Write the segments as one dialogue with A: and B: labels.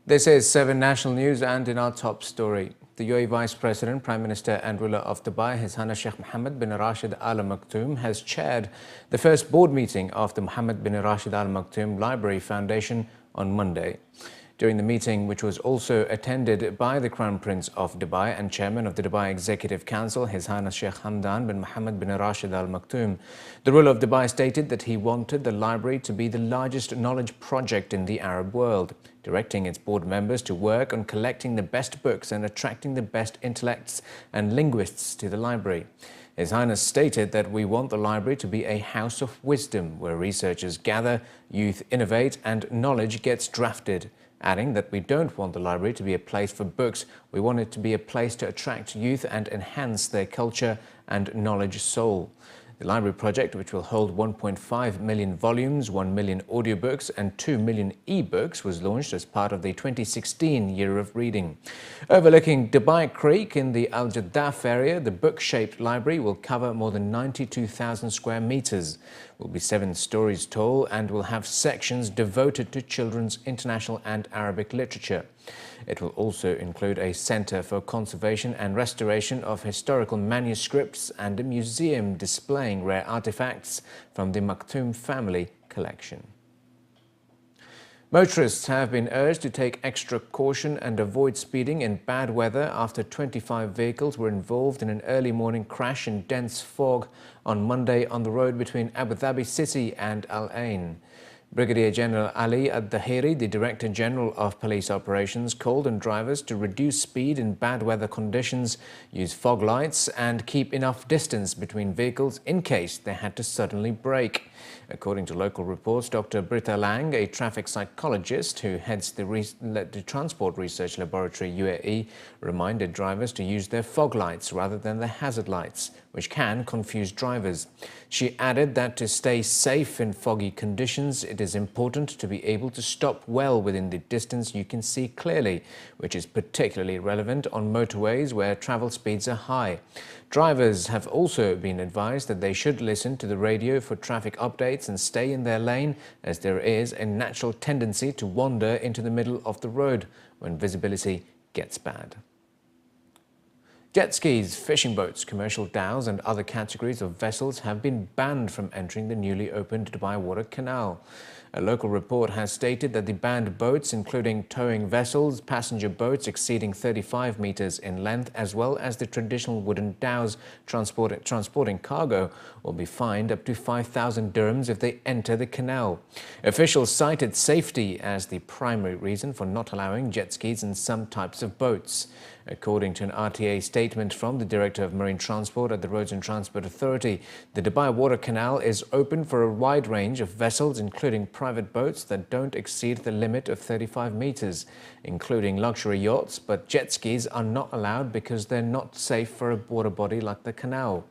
A: This is 7 National News, and in our top story, the UAE Vice President, Prime Minister and ruler of Dubai, His Highness Sheikh Mohammed bin Rashid Al Maktoum, has chaired the first board meeting of the Mohammed bin Rashid Al Maktoum Library Foundation on Monday. During the meeting, which was also attended by the Crown Prince of Dubai and Chairman of the Dubai Executive Council, His Highness Sheikh Hamdan bin Mohammed bin Rashid Al Maktoum, the ruler of Dubai stated that he wanted the library to be the largest knowledge project in the Arab world, directing its board members to work on collecting the best books and attracting the best intellects and linguists to the library. His Highness stated that we want the library to be a house of wisdom where researchers gather, youth innovate and knowledge gets drafted, adding that we don't want the library to be a place for books, we want it to be a place to attract youth and enhance their culture and knowledge soul. The library project, which will hold 1.5 million volumes, 1 million audiobooks and 2 million e-books, was launched as part of the 2016 Year of Reading. Overlooking Dubai Creek in the Al Jaddaf area, the book-shaped library will cover more than 92,000 square meters, will be 7 stories tall and will have sections devoted to children's international and Arabic literature. It will also include a center for conservation and restoration of historical manuscripts and a museum displaying rare artifacts from the Maktoum family collection. Motorists have been urged to take extra caution and avoid speeding in bad weather after 25 vehicles were involved in an early morning crash in dense fog on Monday on the road between Abu Dhabi City and Al Ain. Brigadier General Ali Ad-Dahiri, the Director General of Police Operations, called on drivers to reduce speed in bad weather conditions, use fog lights and keep enough distance between vehicles in case they had to suddenly brake. According to local reports, Dr. Britta Lang, a traffic psychologist who heads the Transport Research Laboratory UAE, reminded drivers to use their fog lights rather than their hazard lights, which can confuse drivers. She added that to stay safe in foggy conditions, it is important to be able to stop well within the distance you can see clearly, which is particularly relevant on motorways where travel speeds are high. Drivers have also been advised that they should listen to the radio for traffic updates and stay in their lane, as there is a natural tendency to wander into the middle of the road when visibility gets bad. Jet skis, fishing boats, commercial dhows and other categories of vessels have been banned from entering the newly opened Dubai Water Canal. A local report has stated that the banned boats, including towing vessels, passenger boats exceeding 35 meters in length, as well as the traditional wooden dhows transporting cargo, will be fined up to 5,000 dirhams if they enter the canal. Officials cited safety as the primary reason for not allowing jet skis and some types of boats. According to an RTA statement from the Director of Marine Transport at the Roads and Transport Authority, the Dubai Water Canal is open for a wide range of vessels, including private boats that don't exceed the limit of 35 meters, including luxury yachts, but jet skis are not allowed because they're not safe for a water body like the canal.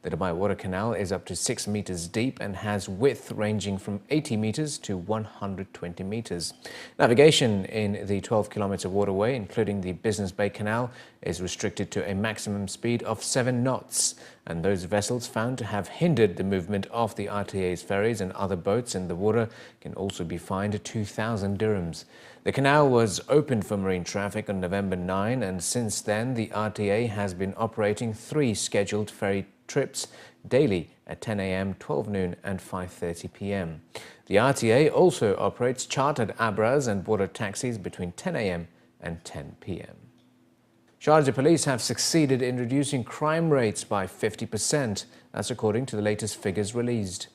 A: The Dubai Water Canal is up to 6 meters deep and has width ranging from 80 meters to 120 meters. Navigation in the 12-kilometer waterway, including the Business Bay Canal, is restricted to a maximum speed of 7 knots, and those vessels found to have hindered the movement of the RTA's ferries and other boats in the water can also be fined 2,000 dirhams. The canal was opened for marine traffic on November 9, and since then the RTA has been operating 3 scheduled ferry trips daily at 10 a.m., 12 noon and 5:30 p.m. The RTA also operates chartered Abras and border taxis between 10 a.m. and 10 p.m. Sharjah police have succeeded in reducing crime rates by 50%. That's according to the latest figures released.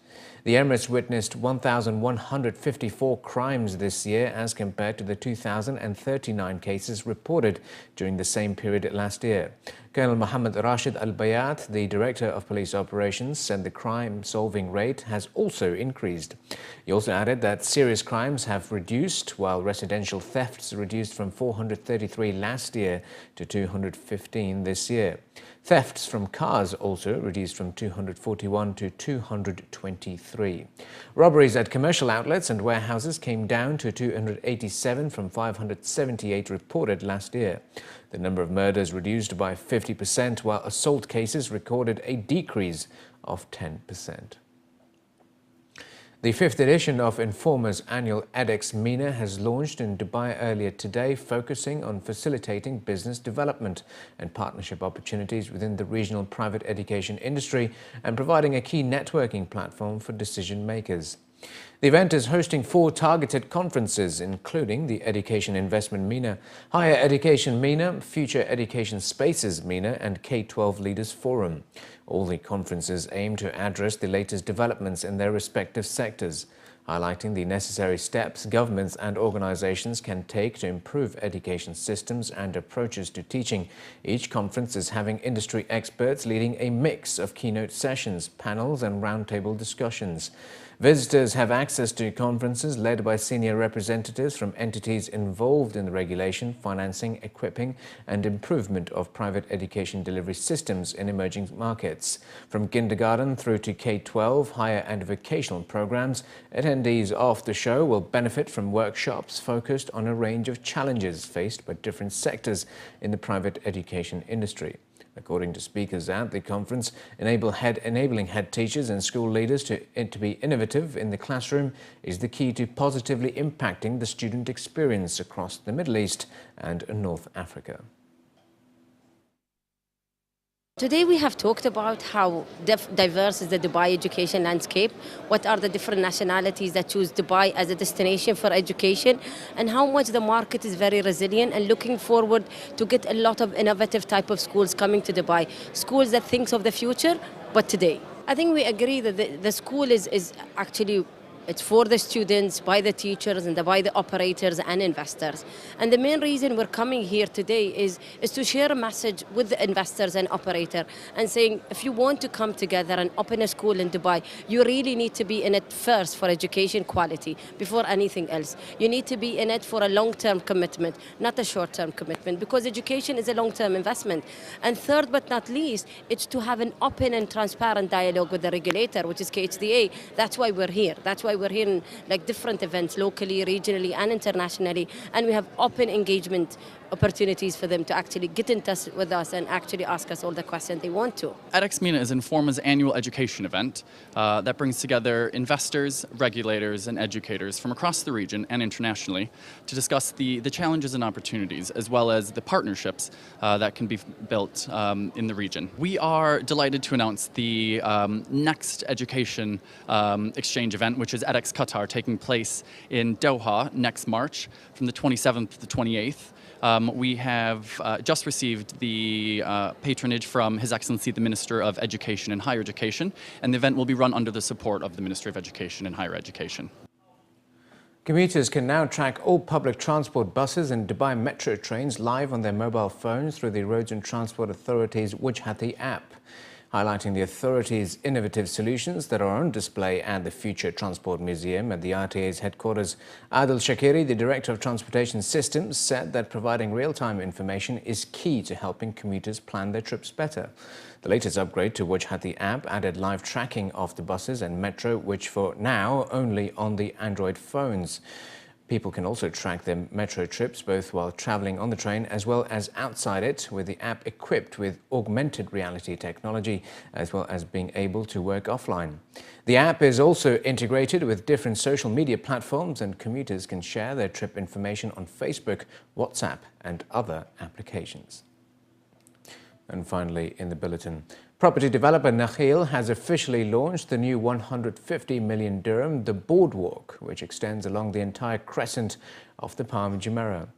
A: The Emirates witnessed 1,154 crimes this year as compared to the 2,039 cases reported during the same period last year. Colonel Mohammed Rashid Al-Bayat, the Director of Police Operations, said the crime-solving rate has also increased. He also added that serious crimes have reduced, while residential thefts reduced from 433 last year to 215 this year. Thefts from cars also reduced from 241 to 223. Robberies at commercial outlets and warehouses came down to 287 from 578 reported last year. The number of murders reduced by 50%, while assault cases recorded a decrease of 10%. The fifth edition of Informer's annual EdEx MENA has launched in Dubai earlier today, focusing on facilitating business development and partnership opportunities within the regional private education industry and providing a key networking platform for decision makers. The event is hosting 4 targeted conferences, including the Education Investment MENA, Higher Education MENA, Future Education Spaces MENA and K-12 Leaders Forum. All the conferences aim to address the latest developments in their respective sectors, highlighting the necessary steps governments and organizations can take to improve education systems and approaches to teaching. Each conference is having industry experts leading a mix of keynote sessions, panels and roundtable discussions. Visitors have access to conferences led by senior representatives from entities involved in the regulation, financing, equipping and improvement of private education delivery systems in emerging markets. From kindergarten through to K-12, higher and vocational programs, attendees of the show will benefit from workshops focused on a range of challenges faced by different sectors in the private education industry. According to speakers at the conference, enabling head teachers and school leaders to be innovative in the classroom is the key to positively impacting the student experience across the Middle East and North Africa.
B: Today we have talked about how diverse is the Dubai education landscape, what are the different nationalities that choose Dubai as a destination for education, and how much the market is very resilient and looking forward to get a lot of innovative type of schools coming to Dubai, schools that thinks of the future, but today. I think we agree that the school is actually it's for the students, by the teachers, and by the operators and investors. And the main reason we're coming here today is to share a message with the investors and operator and saying, if you want to come together and open a school in Dubai, you really need to be in it first for education quality before anything else. You need to be in it for a long-term commitment, not a short-term commitment, because education is a long-term investment. And third but not least, it's to have an open and transparent dialogue with the regulator, which is KHDA. That's why we're here. That's why we're here in different events, locally, regionally and internationally, and we have open engagement opportunities for them to actually get in touch with us and actually ask us all the questions they want to.
C: EdEx MENA is Informer's annual education event that brings together investors, regulators and educators from across the region and internationally to discuss the challenges and opportunities as well as the partnerships that can be built in the region. We are delighted to announce the next education exchange event, which is EdEx Qatar, taking place in Doha next March from the 27th to the 28th. We have just received the patronage from His Excellency the Minister of Education and Higher Education, and the event will be run under the support of the Ministry of Education and Higher Education.
A: Commuters can now track all public transport buses and Dubai metro trains live on their mobile phones through the Roads and Transport Authority's Wojhati app, highlighting the authority's innovative solutions that are on display at the Future Transport Museum at the RTA's headquarters. Adil Shakiri, the Director of Transportation Systems, said that providing real-time information is key to helping commuters plan their trips better. The latest upgrade to Wojhati app added live tracking of the buses and metro, which for now only on the Android phones. People can also track their metro trips both while travelling on the train as well as outside it, with the app equipped with augmented reality technology as well as being able to work offline. The app is also integrated with different social media platforms, and commuters can share their trip information on Facebook, WhatsApp and other applications. And finally, in the bulletin, property developer Nakheel has officially launched the new 150 million dirham, the Boardwalk, which extends along the entire crescent of the Palm Jumeirah.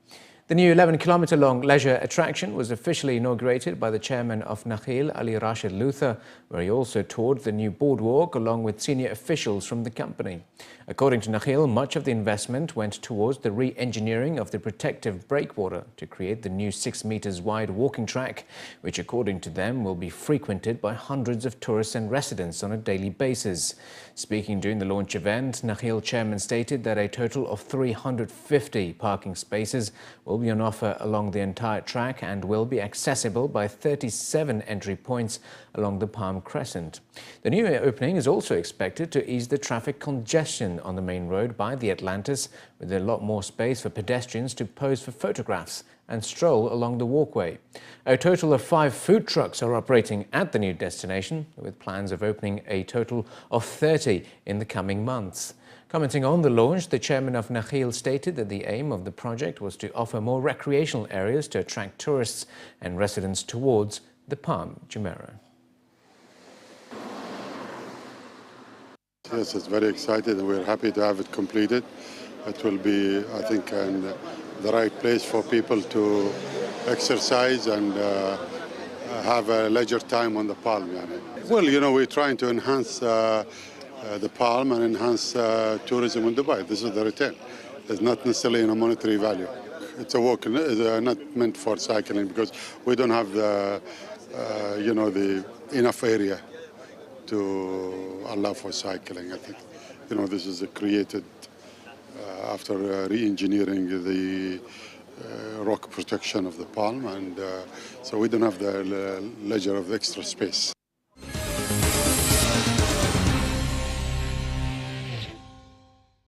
A: The new 11-kilometre-long leisure attraction was officially inaugurated by the chairman of Nakheel, Ali Rashid Luther, where he also toured the new boardwalk along with senior officials from the company. According to Nakheel, much of the investment went towards the re-engineering of the protective breakwater to create the new 6 meters wide walking track, which according to them will be frequented by hundreds of tourists and residents on a daily basis. Speaking during the launch event, Nakheel chairman stated that a total of 350 parking spaces will be on offer along the entire track and will be accessible by 37 entry points along the Palm Crescent. The new opening is also expected to ease the traffic congestion on the main road by the Atlantis, with a lot more space for pedestrians to pose for photographs and stroll along the walkway. A total of 5 food trucks are operating at the new destination, with plans of opening a total of 30 in the coming months. Commenting on the launch, the chairman of Nakheel stated that the aim of the project was to offer more recreational areas to attract tourists and residents towards the Palm Jumeirah.
D: Yes, it's very excited and we're happy to have it completed. It will be, I think, the right place for people to exercise and have a leisure time on the Palm. Well, you know, we're trying to enhance the Palm and enhance tourism in Dubai. This is the return. It's not necessarily in a monetary value. It's a walk, not meant for cycling because we don't have the, the enough area to allow for cycling. I think, this is created after re-engineering the rock protection of the Palm, and so we don't have the leisure of extra space.